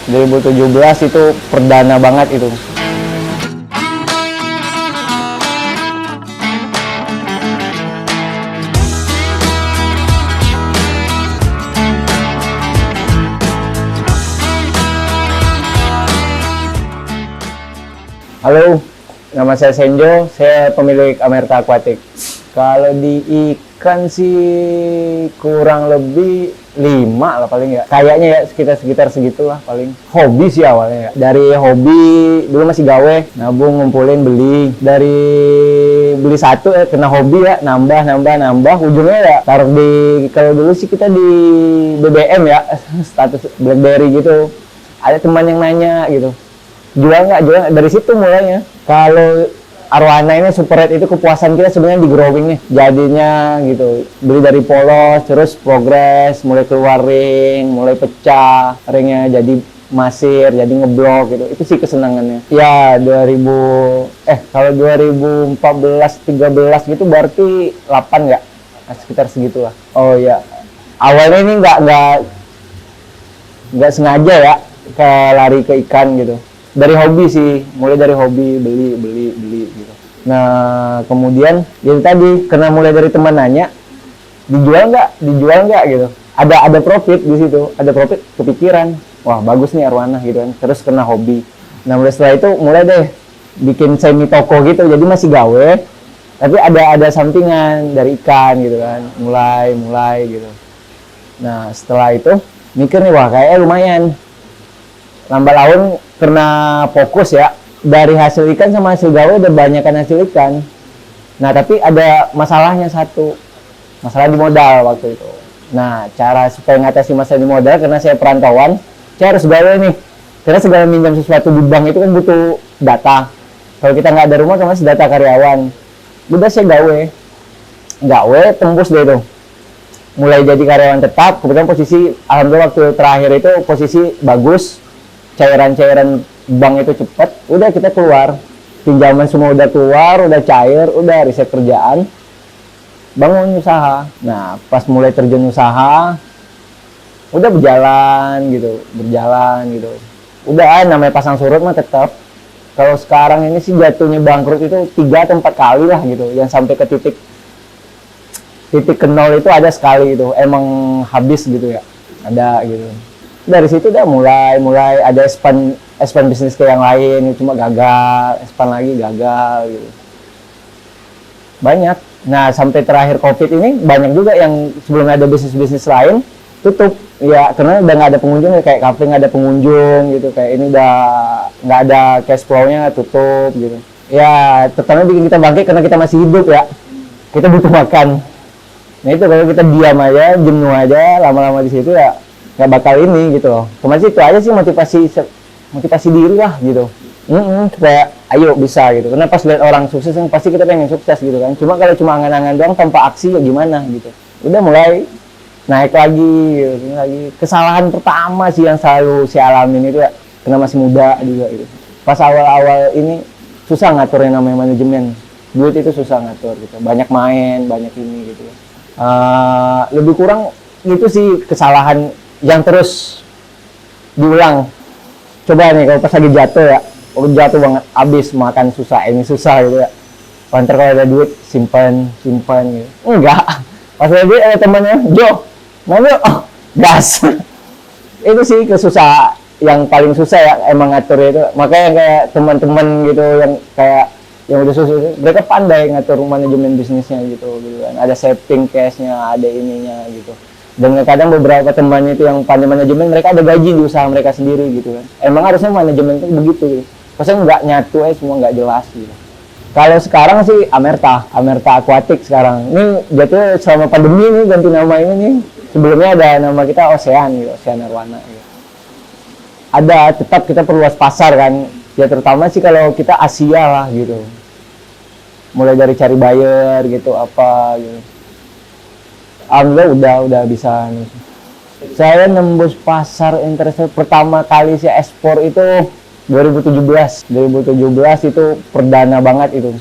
2017 itu perdana banget itu. Halo, nama saya Senjo, saya pemilik Amerta Aquatic. Kalau di ikan sih kurang lebih 5 lah paling ya. Kayaknya ya sekitar segitulah paling. Hobi sih awalnya ya. Dari hobi dulu masih gawe, nabung ngumpulin beli. Dari beli satu kena hobi ya, nambah. Ujungnya ya taruh di, kalau dulu sih kita di BBM ya, status BlackBerry gitu. Ada teman yang nanya gitu, jual nggak, dari situ mulainya. Kalau arwana ini super red itu kepuasan kita sebenarnya di growing nih jadinya gitu. Beli dari polos terus progres, mulai keluar ring, mulai pecah ringnya, jadi masir, jadi ngeblok gitu. Itu sih kesenangannya ya. Kalau 2014 13 gitu berarti 8 nggak, sekitar segitulah. Oh ya, awalnya ini nggak sengaja ya lari ke ikan gitu. Dari hobi sih, mulai dari hobi beli gitu. Nah kemudian yang tadi karena mulai dari teman nanya, dijual nggak gitu. Ada profit di situ, ada profit, kepikiran, wah bagus nih arwana gitu kan. Terus kena hobi. Nah mulai setelah itu mulai deh bikin semi toko gitu. Jadi masih gawe, tapi ada sampingan dari ikan gitu kan. Mulai gitu. Nah setelah itu mikir nih, wah kayaknya lumayan. Lambat laun karena fokus ya, dari hasil ikan sama hasil gawe udah banyakan hasil ikan. Nah tapi ada masalahnya satu, masalah di modal waktu itu. Nah cara supaya ngatasi masalah di modal, karena saya perantauan, saya harus gawe nih. Karena segala minjam sesuatu di bank itu kan butuh data. Kalau kita nggak ada rumah kan masih data karyawan. Udah saya gawe tembus deh tuh. Mulai jadi karyawan tetap, kebetulan posisi, alhamdulillah waktu terakhir itu posisi bagus. Cairan bank itu cepat, udah kita keluar, pinjaman semua udah keluar, udah cair, udah riset kerjaan, bangun usaha. Nah pas mulai terjun usaha, udah berjalan gitu, udah namanya pasang surut mah tetap. Kalau sekarang ini sih jatuhnya bangkrut itu 3 atau 4 kali lah gitu, yang sampai ke titik ke nol itu ada sekali itu, emang habis gitu ya, ada gitu. Dari situ udah mulai ada expand bisnis ke yang lain, cuma gagal, expand lagi gagal gitu. Banyak. Nah, sampai terakhir Covid ini banyak juga yang sebelumnya ada bisnis lain tutup. Ya, karena udah nggak ada pengunjung, kayak kafe nggak ada pengunjung gitu. Kayak ini udah nggak ada cash flow-nya, tutup gitu. Ya, terutama bikin kita bangkit karena kita masih hidup ya. Kita butuh makan. Nah, itu kalau kita diam aja, jenuh aja, lama-lama di situ ya nggak bakal ini gitu loh. Kemarin itu aja sih motivasi diri lah gitu. Supaya ayo bisa gitu. Karena pas lihat orang sukses kan pasti kita pengen sukses gitu kan. Cuma kalau cuma angan-angan doang tanpa aksi ya gimana gitu. Udah mulai naik lagi gitu, Kesalahan pertama sih yang selalu saya alamin itu ya, karena masih muda juga gitu. Pas awal-awal ini susah ngatur yang namanya manajemen. Duit itu susah ngatur gitu. Banyak main, banyak ini gitu. Lebih kurang itu sih kesalahan yang terus diulang. Coba nih kalau pas lagi jatuh banget, abis makan susah, ini susah gitu ya. Ntar kalau ada duit simpan gitu. Enggak, pas ada duit ada temannya, Jo, mau gas. Itu sih yang paling susah ya, emang ngatur itu. Makanya kayak teman-teman gitu yang udah sukses, mereka pandai ngatur manajemen bisnisnya gitu kan. Ada saving cash-nya, ada ininya gitu. Dan kadang beberapa temannya itu yang pandai manajemen, mereka ada gaji di usaha mereka sendiri gitu kan. Emang harusnya manajemen itu begitu gitu. Maksudnya nggak nyatu semua nggak jelas gitu. Kalau sekarang sih Amerta Aquatic sekarang. Ini jatuh selama pandemi nih ganti nama ini nih. Sebelumnya ada nama kita Ocean gitu, Ocean Arwana gitu. Ada, tetap kita perluas pasar kan. Ya terutama sih kalau kita Asia lah gitu. Mulai dari cari buyer gitu apa gitu. Alhamdulillah udah bisa. Saya nembus pasar internasional pertama kali saya ekspor itu 2017 itu perdana banget itu.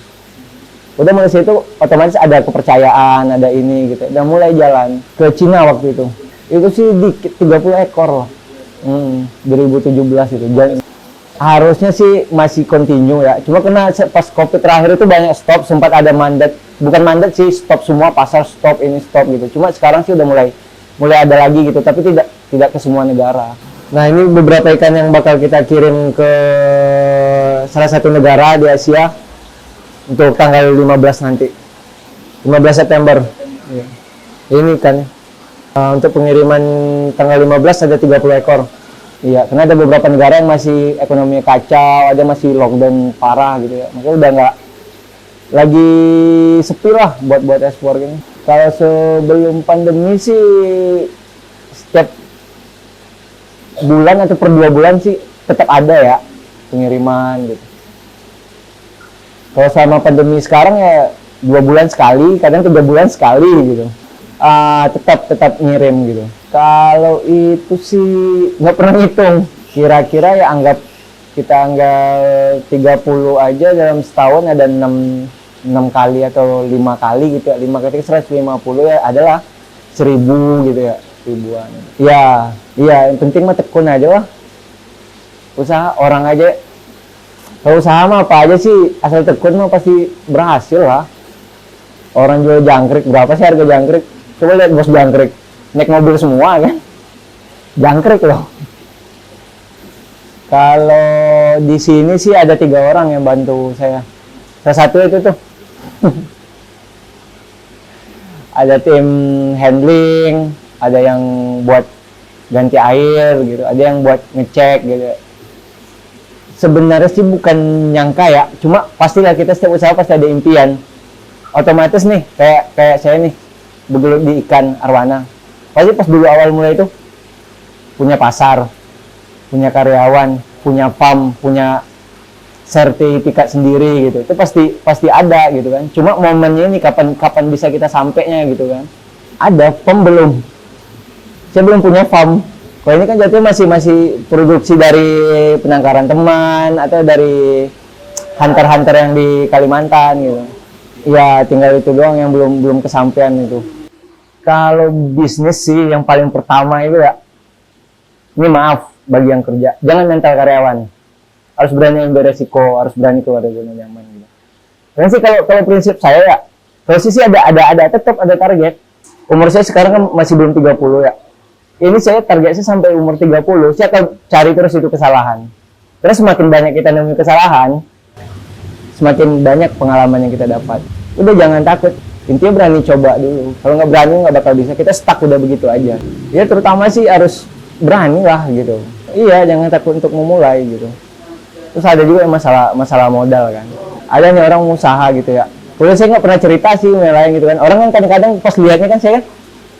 Udah mulai situ otomatis ada kepercayaan, ada ini gitu. Udah mulai jalan ke Cina waktu itu. Itu sih dikit 30 ekor lah. 2017 itu. Harusnya sih masih continue ya. Cuma kena pas COVID terakhir itu banyak stop, sempat ada mandat, bukan mandat sih, stop semua pasar, stop ini stop gitu. Cuma sekarang sih udah mulai ada lagi gitu, tapi tidak ke semua negara. Nah, ini beberapa ikan yang bakal kita kirim ke salah satu negara di Asia untuk tanggal 15 nanti. 15 September. Ya. Ini kan untuk pengiriman tanggal 15 ada 30 ekor. Iya, karena ada beberapa negara yang masih ekonominya kacau, ada masih lockdown parah gitu ya. Makanya udah nggak lagi sepi lah buat ekspor gini. Kalau sebelum pandemi sih setiap bulan atau per 2 bulan sih tetap ada ya pengiriman gitu. Kalau sama pandemi sekarang ya 2 bulan sekali, kadang 3 bulan sekali gitu. Tetap ngirim gitu. Kalau itu sih nggak pernah ngitung. Kira-kira ya kita anggap 30 aja dalam setahun ada 6 kali atau 5 kali gitu ya. 5 kali 150 ya adalah 1000 gitu ya, ribuan. Ya, iya yang penting mah tekun aja lah. Usaha orang aja. Kalau usaha mah apa aja sih asal tekun mah pasti berhasil lah. Orang jual jangkrik, berapa sih harga jangkrik? Coba lihat bos jangkrik, naik mobil semua kan? Jangkrik loh. Kalau di sini sih ada 3 orang yang bantu saya. Salah satu itu tuh. Ada tim handling, ada yang buat ganti air gitu, ada yang buat ngecek gitu. Sebenarnya sih bukan nyangka ya, cuma pastilah kita setiap usaha pasti ada impian. Otomatis nih, kayak saya nih, begelut di ikan arwana. Pasti pas dulu awal mulai itu punya pasar, punya karyawan, punya farm, punya sertifikat sendiri gitu. Itu pasti ada gitu kan. Cuma momennya ini kapan bisa kita sampainya gitu kan. Ada farm belum. Saya belum punya farm. Kalau ini kan jatuhnya masih produksi dari penangkaran teman atau dari hunter-hunter yang di Kalimantan gitu. Ya tinggal itu doang yang belum kesampaian itu. Kalau bisnis sih yang paling pertama itu ya, ini maaf bagi yang kerja, jangan mental karyawan. Harus berani ambil resiko, harus berani keluar dari zona nyaman gitu. Dan sih kalau prinsip saya ya, kalau sih tetap ada target. Umur saya sekarang kan masih belum 30 ya. Ini saya target saya sampai umur 30, saya akan cari terus itu kesalahan. Terus semakin banyak kita nemu kesalahan, semakin banyak pengalaman yang kita dapat. Udah jangan takut, intinya berani coba dulu. Kalau nggak berani nggak bakal bisa, kita stuck udah begitu aja. Ya terutama sih harus berani lah gitu. Iya, jangan takut untuk memulai gitu. Terus ada juga yang masalah modal kan. Ada nih orang usaha gitu ya. Kalau saya nggak pernah cerita sih lain gitu kan. Orang kan kadang-kadang pas lihatnya kan saya,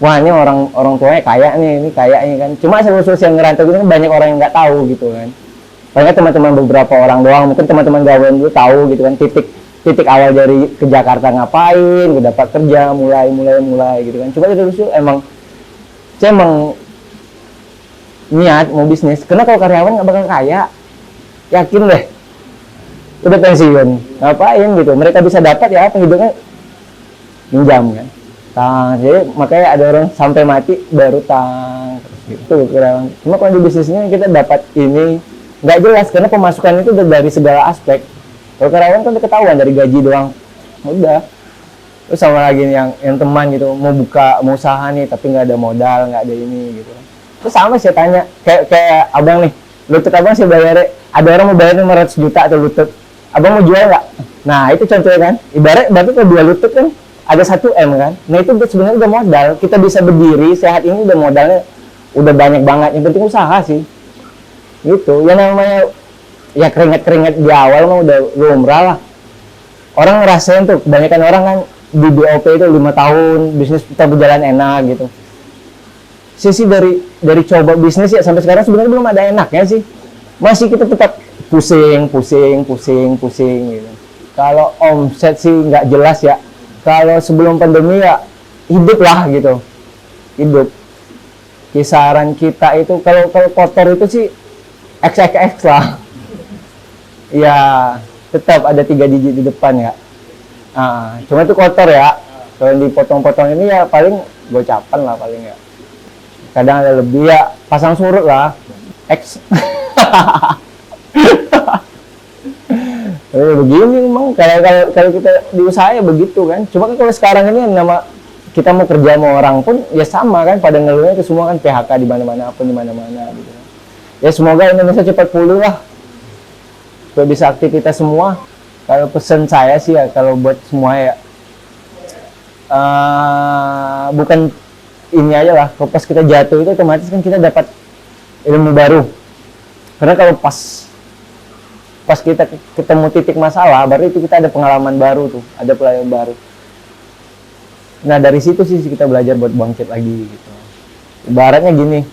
wah ini orang tuanya kaya nih, ini kaya ini kan. Cuma seluruh yang ngerantau gitu kan banyak orang yang nggak tahu gitu kan. Paling teman-teman beberapa orang doang, mungkin teman-teman gawean dulu tahu gitu kan titik awal dari ke Jakarta ngapain, ke dapat kerja, mulai gitu kan. Coba itu saya emang niat mau bisnis, karena kalau karyawan nggak bakal kaya, yakin deh. Udah pensiun, ngapain gitu? Mereka bisa dapat ya penghidupnya minjam kan. Jadi makanya ada orang sampai mati baru gitu karyawan. Cuma kalau di bisnisnya kita dapat ini nggak jelas karena pemasukan itu dari segala aspek. Kalau karyawan kan ketahuan dari gaji doang, udah. Terus sama lagi yang teman gitu mau usaha nih tapi nggak ada modal, nggak ada ini gitu. Terus sama saya tanya kayak abang nih, lutut abang saya bayar, ada orang mau bayar 500 juta atau lutut, abang mau jual nggak? Nah itu contohnya kan, berarti kalau 2 lutut kan ada 1 M kan. Nah itu sebenarnya udah modal, kita bisa berdiri sehat ini udah modalnya udah banyak banget. Yang penting usaha sih. Gitu ya, namanya ya keringat di awal mah udah lumrah lah. Orang ngerasain tuh, kebanyakan orang kan di BOP itu 5 tahun bisnis kita berjalan enak gitu. Sisi dari coba bisnis ya sampai sekarang sebenarnya belum ada enaknya sih, masih kita tetap pusing gitu. Kalau omset sih nggak jelas ya. Kalau sebelum pandemi ya hidup lah gitu, hidup. Kisaran kita itu kalau kotor itu sih XXX lah. Ya tetap ada 3 digit di depan ya. Cuma itu kotor ya. Kalau dipotong-potong ini ya paling gocapan lah paling ya. Kadang ada lebih ya, pasang surut lah. X. Begini memang kalau kita di usaha ya begitu kan. Cuma kan kalau sekarang ini nama kita mau kerja sama orang pun ya sama kan, pada ngeluhnya itu semua kan PHK di mana-mana, apa di mana-mana gitu. Ya semoga Indonesia cepat pulih lah, supaya bisa aktivitas semua. Kalau pesan saya sih ya, kalau buat semua ya, bukan ini aja lah, kalau pas kita jatuh itu otomatis kan kita dapat ilmu baru. Karena kalau pas kita ketemu titik masalah, berarti itu kita ada pengalaman baru tuh, ada pelajaran baru. Nah dari situ sih kita belajar buat bangkit lagi gitu. Ibaratnya gini,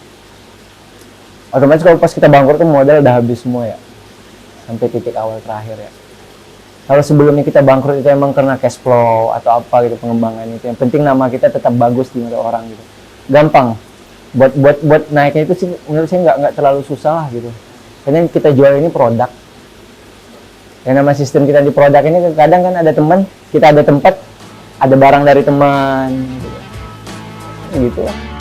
otomatis kalau pas kita bangkrut tuh modal udah habis semua ya, sampai titik awal terakhir ya. Kalau sebelumnya kita bangkrut itu emang karena cash flow atau apa gitu, pengembangan itu, yang penting nama kita tetap bagus di mata orang gitu, gampang. Buat naiknya itu sih menurut saya nggak terlalu susah lah gitu. Karena kita jual ini produk. Yang nama sistem kita di produk ini kadang kan ada teman, kita ada tempat, ada barang dari teman gitu lah.